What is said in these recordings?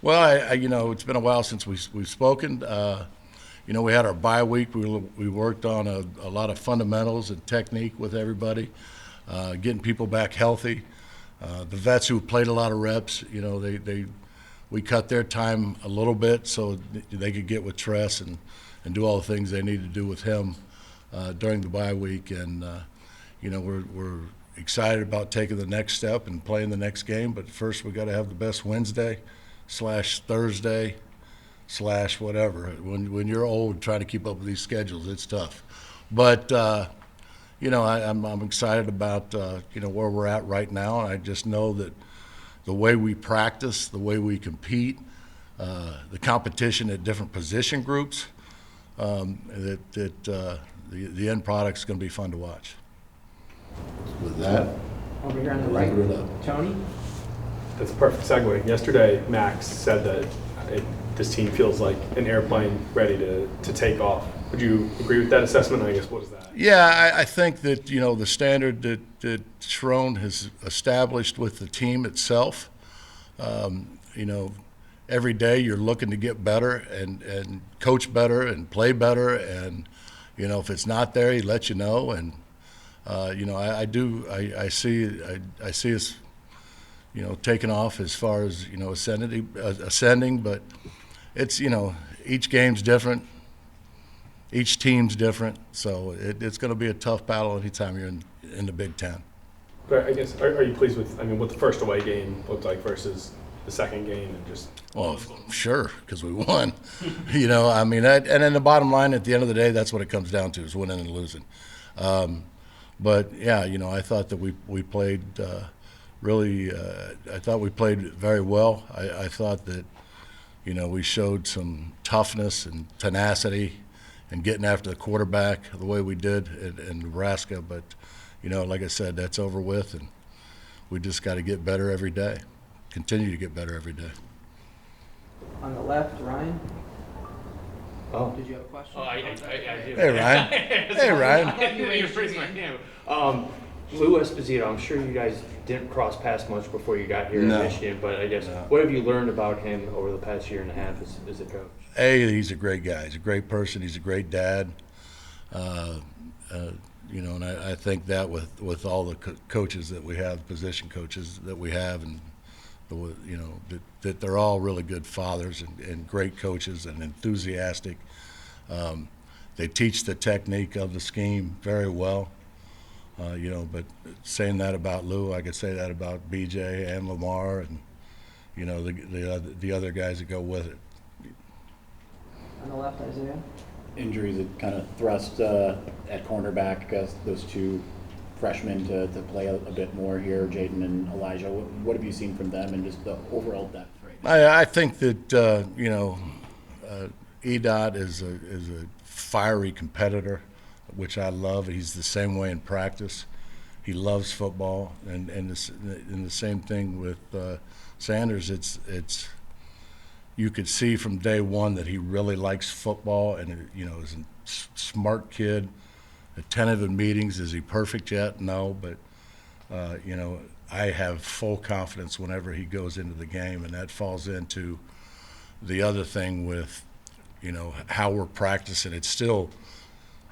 Well, it's been a while since we've spoken. We had our bye week. We worked on a lot of fundamentals and technique with everybody, getting people back healthy. The vets who played a lot of reps, we cut their time a little bit so they could get with Tress and do all the things they need to do with him during the bye week. And we're excited about taking the next step and playing the next game. But first, we got to have the best Wednesday/Thursday/ whatever. When you're old, trying to keep up with these schedules, it's tough. But I'm excited about where we're at right now, and I just know that the way we practice, the way we compete, the competition at different position groups, the end product's going to be fun to watch. With that, over here on the wrap right, it up. Tony. That's a perfect segue. Yesterday, Max said that this team feels like an airplane ready to take off. Would you agree with that assessment? I guess, what is that? Yeah, I think that, the standard that Sharon has established with the team itself, every day you're looking to get better and coach better and play better. And, if it's not there, he lets you know. And, I see us, taking off as far as, ascending, but it's, each game's different. Each team's different, so it's going to be a tough battle anytime you're in the Big Ten. But I guess, are you pleased with, what the first away game looked like versus the second game and just? Well, sure, because we won. And then the bottom line, at the end of the day, that's what it comes down to, is winning and losing. But yeah, I thought that we played really. I thought we played very well. I thought that we showed some toughness and tenacity and getting after the quarterback the way we did in Nebraska. But like I said, that's over with, and we just got to get better every day. Continue to get better every day. On the left, Ryan. Oh. Did you have a question? Oh, I do. Hey, Ryan. Hey, Ryan. You're raising my hand. Lou Esposito, I'm sure you guys didn't cross paths much before you got here No. in Michigan, but I guess, No. what have you learned about him over the past year and a half as a coach? Hey, he's a great guy. He's a great person. He's a great dad. And I think that with all the coaches that we have, position coaches that we have, and that they're all really good fathers and great coaches and enthusiastic. They teach the technique of the scheme very well. But saying that about Lou, I could say that about BJ and Lamar and the other guys that go with it. On the left, Isaiah. Injuries that kind of thrust at cornerback, those two freshmen to play a bit more here, Jaden and Elijah. What have you seen from them and just the overall depth right now? I think that Edot is a fiery competitor, which I love. He's the same way in practice. He loves football, and the same thing with Sanders. It's you could see from day one that he really likes football, and is a smart kid, attentive in meetings. Is he perfect yet? No, but I have full confidence whenever he goes into the game, and that falls into the other thing with how we're practicing. It's still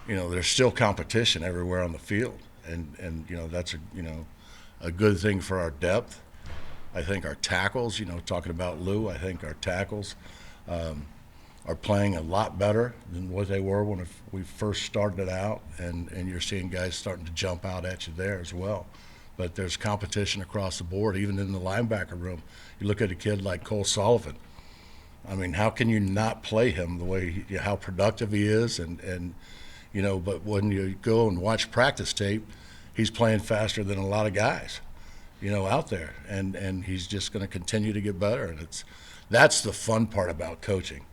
there's still competition everywhere on the field, and that's a good thing for our depth. I think our tackles, talking about Lou, I think our tackles are playing a lot better than what they were when we first started out, and you're seeing guys starting to jump out at you there as well. But there's competition across the board, even in the linebacker room. You look at a kid like Cole Sullivan. I mean, how can you not play him the way how productive he is, and but when you go and watch practice tape, he's playing faster than a lot of guys, out there, and he's just going to continue to get better, and that's the fun part about coaching.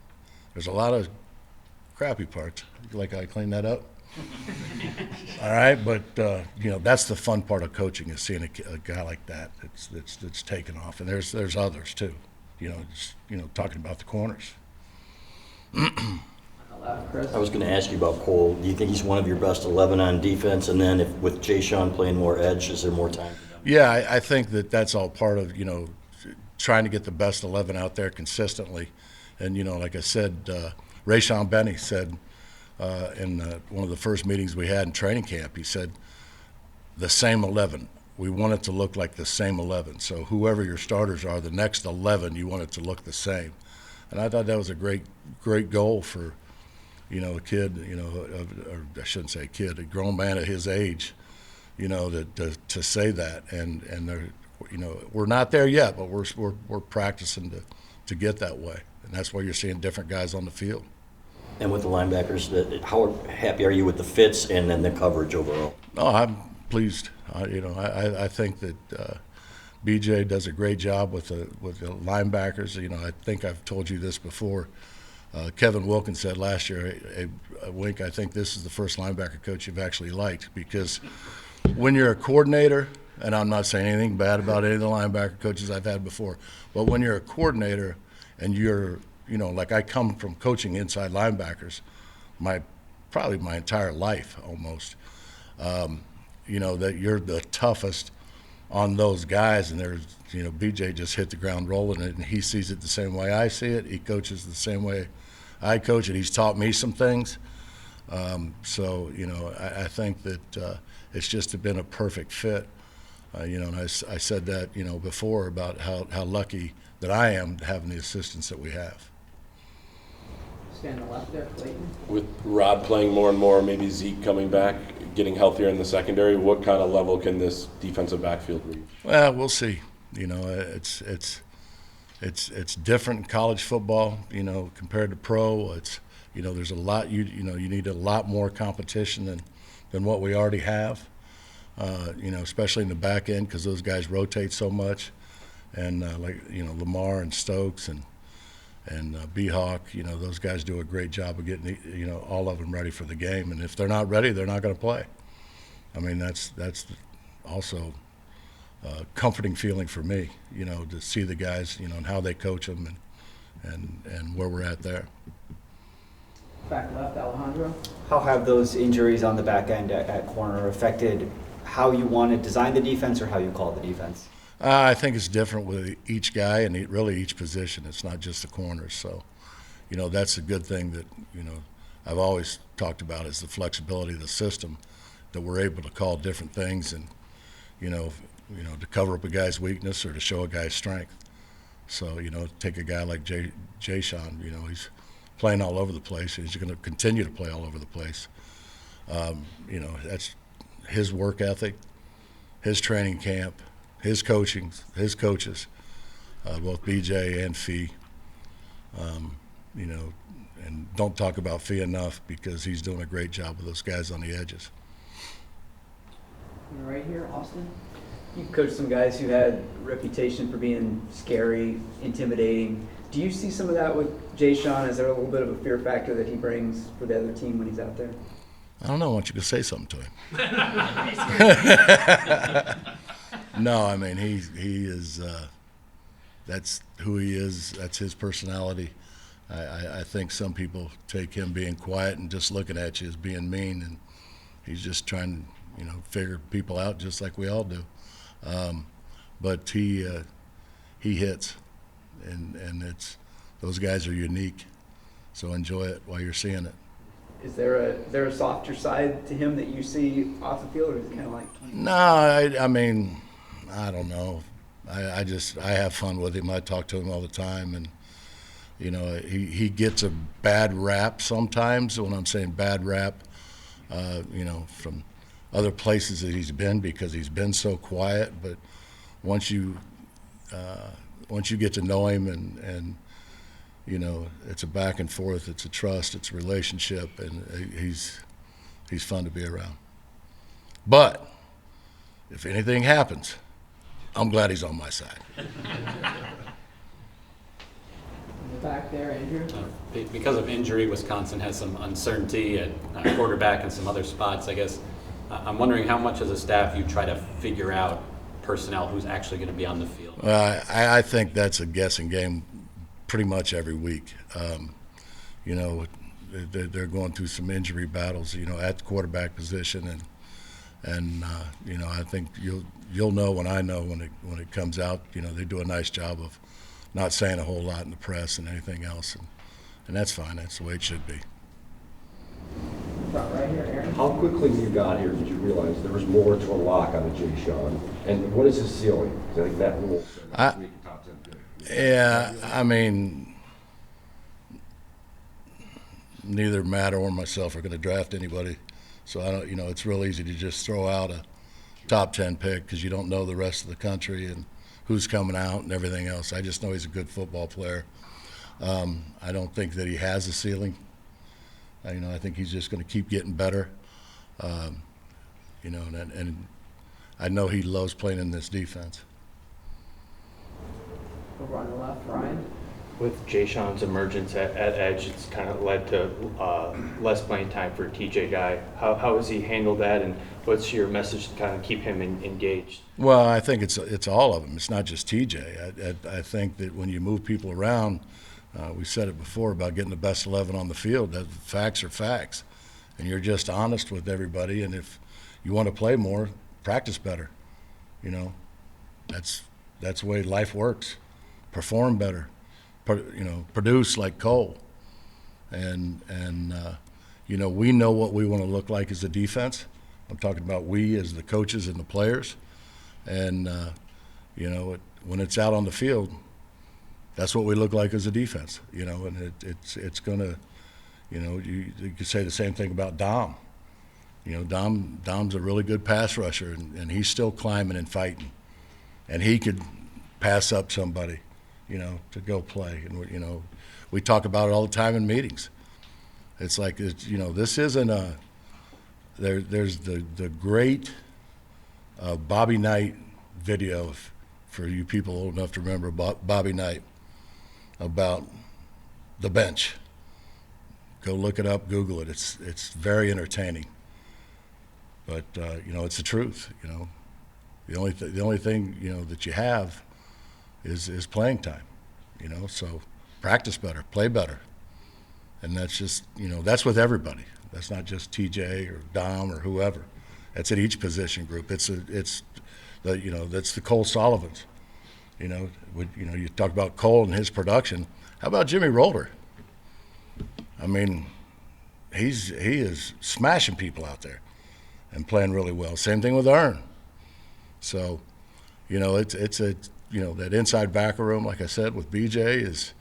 There's a lot of crappy parts. Like I clean that up? All right, but that's the fun part of coaching, is seeing a guy like that that's taken off, and there's others too. Talking about the corners. Chris. I was going to ask you about Cole. Do you think he's one of your best 11 on defense? And then with Jay Sean playing more edge, is there more time for them? Yeah, I think that's all part of, trying to get the best 11 out there consistently. And, you know, like I said, Rayshon Benny said in one of the first meetings we had in training camp, he said, the same 11. We want it to look like the same 11. So whoever your starters are, the next 11, you want it to look the same. And I thought that was a great goal for, you know, a kid, you know, or I shouldn't say a kid, a grown man at his age, you know, to say that. And they're, you know, we're not there yet, but we're practicing to get that way. And that's why you're seeing different guys on the field. And with the linebackers, how happy are you with the fits and then the coverage overall? No, I'm pleased. You know, I think that BJ does a great job with the linebackers. You know, I think I've told you this before. Kevin Wilkins said last year, Wink, I think this is the first linebacker coach you've actually liked, because when you're a coordinator, and I'm not saying anything bad about any of the linebacker coaches I've had before, but when you're a coordinator and you're, you know, like I come from coaching inside linebackers probably my entire life almost, you know, that you're the toughest on those guys, and there's, you know, BJ just hit the ground rolling, and he sees it the same way I see it. He coaches the same way I coach it. He's taught me some things. So, you know, I think that it's just been a perfect fit. You know, and I said that, you know, before about how lucky that I am having the assistants that we have. Stand on the left there, Clayton. With Rod playing more and more, maybe Zeke coming back, getting healthier in the secondary, what kind of level can this defensive backfield reach? Well, we'll see. You know, it's different in college football, you know, compared to pro. It's, you know, there's a lot, you know, you need a lot more competition than what we already have. You know, especially in the back end, because those guys rotate so much. And like, you know, Lamar and Stokes and B-Hawk, you know, those guys do a great job of getting, you know, all of them ready for the game. And if they're not ready, they're not going to play. I mean, that's also a comforting feeling for me, you know, to see the guys, you know, and how they coach them and where we're at there. Back left, Alejandro. How have those injuries on the back end at corner affected how you want to design the defense or how you call the defense? I think it's different with each guy and really each position. It's not just the corners. So, you know, that's a good thing that, you know, I've always talked about is the flexibility of the system, that we're able to call different things and, you know, to cover up a guy's weakness or to show a guy's strength. So, you know, take a guy like Jay-Sean, you know, he's playing all over the place. He's going to continue to play all over the place. You know, that's his work ethic, his training camp, his coaching, his coaches, both BJ and Fee. You know, and don't talk about Fee enough because he's doing a great job with those guys on the edges. And right here, Austin. You coached some guys who had a reputation for being scary, intimidating. Do you see some of that with Jay-Sean? Is there a little bit of a fear factor that he brings for the other team when he's out there? I don't know. I want you to say something to him. No, I mean, he is, that's who he is. That's his personality. I think some people take him being quiet and just looking at you as being mean, and he's just trying to, you know, figure people out just like we all do. But he hits, and it's, those guys are unique. So enjoy it while you're seeing it. Is there a softer side to him that you see off the field, or is it kind of like? No, I mean, I don't know. I have fun with him. I talk to him all the time, and you know, he gets a bad rap sometimes. When I'm saying bad rap, you know, from other places that he's been because he's been so quiet. But once you get to know him and you know, it's a back and forth, it's a trust, it's a relationship, and he's fun to be around. But if anything happens, I'm glad he's on my side. In the back there, Andrew. Because of injury, Wisconsin has some uncertainty at quarterback and some other spots, I guess. I'm wondering how much as a staff you try to figure out personnel who's actually going to be on the field. I think that's a guessing game pretty much every week. You know, they're going through some injury battles, you know, at the quarterback position, And you know, I think you'll know when I know when it comes out. You know, they do a nice job of not saying a whole lot in the press and anything else, and that's fine. That's the way it should be. Front right here, Aaron. How quickly when you got here did you realize there was more to unlock on the Jay Sean? And what is his ceiling? 'Cause I think that rule said that make the top 10 pick. Yeah, I mean, neither Matt or myself are going to draft anybody, so I don't. You know, it's real easy to just throw out a top 10 pick because you don't know the rest of the country and who's coming out and everything else. I just know he's a good football player. I don't think that he has a ceiling. You know, I think he's just going to keep getting better. You know, and I know he loves playing in this defense. Over on the left, Ryan. With Jay Sean's emergence at edge, it's kind of led to less playing time for TJ Guy. How has he handled that, and what's your message to kind of keep him engaged? Well, I think it's all of them. It's not just TJ. I think that when you move people around, we said it before about getting the best 11 on the field. That facts are facts, and you're just honest with everybody. And if you want to play more, practice better. You know, that's the way life works. Perform better. You know, produce like Cole. And you know, we know what we want to look like as a defense. I'm talking about we as the coaches and the players. And you know, when it's out on the field, that's what we look like as a defense. You know, and it's gonna, you know, you could say the same thing about Dom. You know, Dom's a really good pass rusher, and he's still climbing and fighting, and he could pass up somebody, you know, to go play. And you know, we talk about it all the time in meetings. It's like, you know, this isn't a. There's the great Bobby Knight video for you people old enough to remember Bobby Knight about the bench. Go look it up, Google it. It's very entertaining. But you know, it's the truth. You know, the only thing, you know, that you have is playing time. You know, so practice better, play better, and that's just, you know, that's with everybody. That's not just TJ or Dom or whoever. That's at each position group. It's the, you know, that's the Cole Sullivans. You know, you talk about Cole and his production. How about Jimmy Roller? I mean, he is smashing people out there and playing really well. Same thing with Ern. So, you know, it's a, you know, that inside backer room, like I said, with BJ is,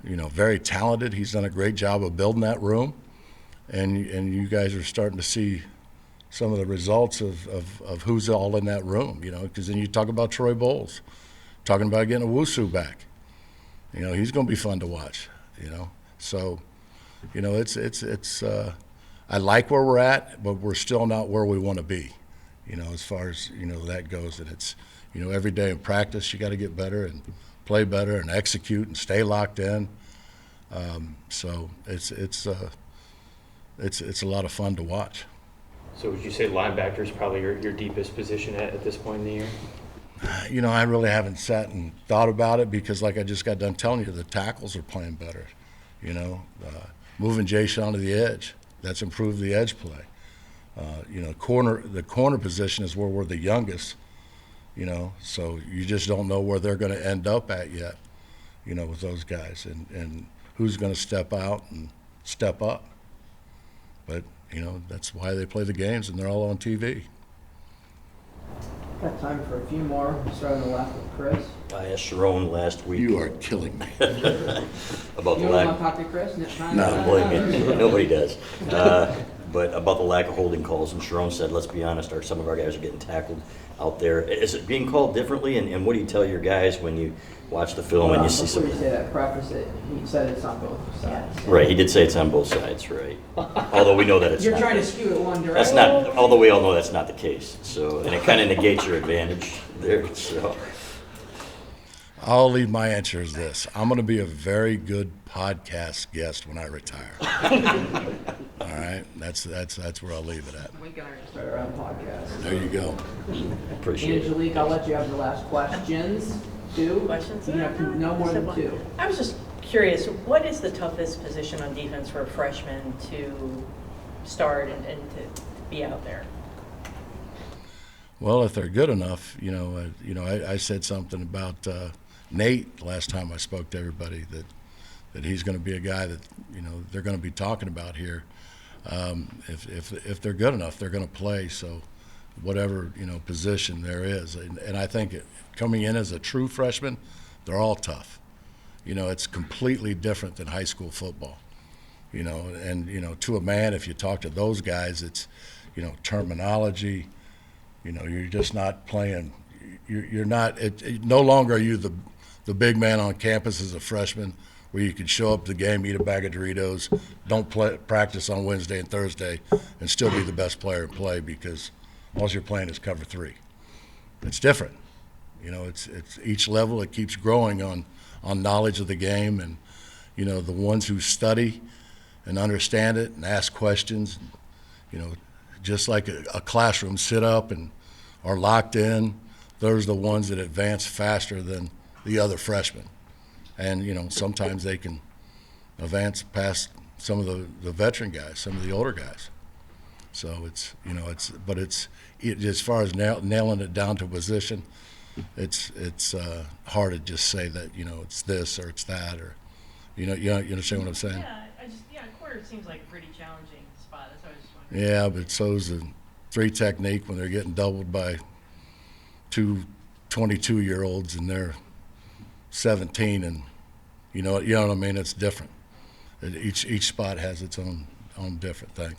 you know, very talented. He's done a great job of building that room, and you guys are starting to see some of the results of who's all in that room. You know, because then you talk about Troy Bowles, talking about getting a Wusu back. You know, he's going to be fun to watch. You know, so, you know, it's I like where we're at, but we're still not where we want to be, you know, as far as, you know, that goes. And it's, you know, every day in practice you got to get better and play better and execute and stay locked in. So it's a lot of fun to watch. So would you say linebacker is probably your deepest position at this point in the year? You know, I really haven't sat and thought about it because, like I just got done telling you, the tackles are playing better. You know, moving Jay Sean to the edge, that's improved the edge play. You know, the corner position is where we're the youngest. You know, so you just don't know where they're going to end up at yet. You know, with those guys and who's going to step out and step up. But you know, that's why they play the games and they're all on TV. Got time for a few more. Starting on the left with Chris. I asked Sharon last week. You are killing me. About You the don't lack. want to talk to Chris? No, believe me, nobody does. But about the lack of holding calls, and Sharon said, let's be honest, some of our guys are getting tackled out there. Is it being called differently? And what do you tell your guys when you watch the film and you see some? Before you say that, preface it. He said it's on both sides. Right, he did say it's on both sides, right? Although we know that it's You're not. trying to skew it one direction. That's not, although we all know that's not the case. So, and it kind of negates your advantage there, so. I'll leave my answer as this. I'm going to be a very good podcast guest when I retire. All right? That's where I'll leave it at. We can start our own podcast. There you go. Appreciate it. Angelique, I'll let you have the last questions. Two? Questions? You have no more than two. I was just curious, what is the toughest position on defense for a freshman to start and to be out there? Well, if they're good enough, I said something about Nate last time I spoke to everybody that he's going to be a guy that they're going to be talking about here. If they're good enough, they're going to play. So whatever position there is, and I think coming in as a true freshman, they're all tough. It's completely different than high school football. And to a man, if you talk to those guys, it's terminology. You're just not playing. You're not. No longer are you the big man on campus as a freshman, where you can show up to the game, eat a bag of Doritos, don't practice on Wednesday and Thursday, and still be the best player and play because all you're playing is cover 3. It's different. It's each level. It keeps growing on knowledge of the game, and the ones who study and understand it and ask questions, just like a classroom, sit up and are locked in. Those are the ones that advance faster than the other freshmen. And, sometimes they can advance past some of the veteran guys, some of the older guys. So but as far as nailing it down to a position, it's hard to just say that, it's this or it's that, or, you understand what I'm saying? Yeah, corner seems like a pretty challenging spot. That's what I was just wondering. Yeah, but so's the 3 technique when they're getting doubled by 2 22-year-olds and they're 17, and you know what I mean. It's different. Each spot has its own different thing.